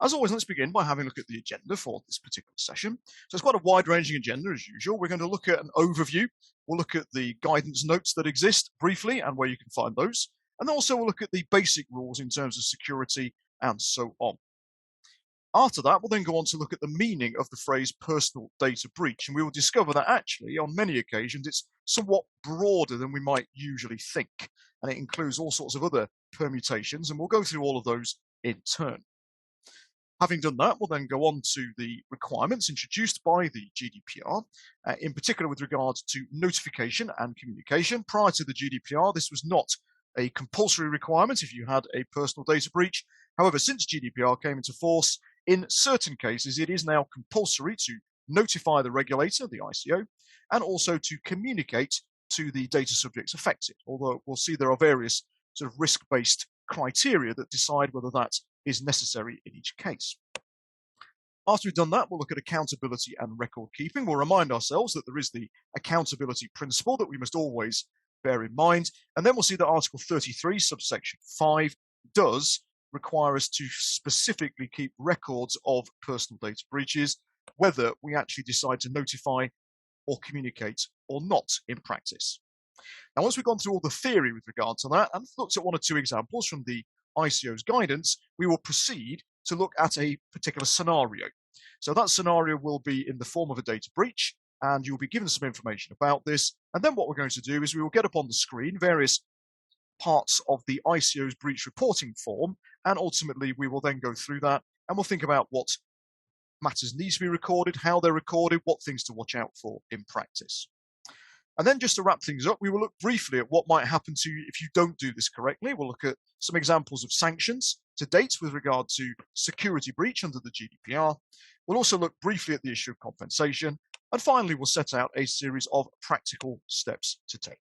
As always, let's begin by having a look at the agenda for this particular session. So it's quite a wide-ranging agenda as usual. We're going to look at an overview. We'll look at the guidance notes that exist briefly and where you can find those. And also we'll look at the basic rules in terms of security and so on. After that, we'll then go on to look at the meaning of the phrase personal data breach. And we will discover that actually, on many occasions, it's somewhat broader than we might usually think. And it includes all sorts of other permutations. And we'll go through all of those in turn. Having done that, we'll then go on to the requirements introduced by the GDPR, in particular with regards to notification and communication. Prior to the GDPR, this was not a compulsory requirement if you had a personal data breach. However, since GDPR came into force, in certain cases, it is now compulsory to notify the regulator, the ICO, and also to communicate to the data subjects affected, although we'll see there are various sort of risk-based criteria that decide whether that is necessary in each case. After we've done that, we'll look at accountability and record keeping. We'll remind ourselves that there is the accountability principle that we must always bear in mind. And then we'll see that Article 33, subsection 5, does require us to specifically keep records of personal data breaches, whether we actually decide to notify or communicate or not in practice. Now, once we've gone through all the theory with regard to that and looked at one or two examples from the ICO's guidance, we will proceed to look at a particular scenario. So that scenario will be in the form of a data breach, and you'll be given some information about this. And then what we're going to do is we will get up on the screen various parts of the ICO's breach reporting form, and ultimately we will then go through that and we'll think about what matters need to be recorded, how they're recorded, what things to watch out for in practice. And then just to wrap things up, we will look briefly at what might happen to you if you don't do this correctly. We'll look at some examples of sanctions to date with regard to security breach under the GDPR. We'll also look briefly at the issue of compensation. And finally, we'll set out a series of practical steps to take.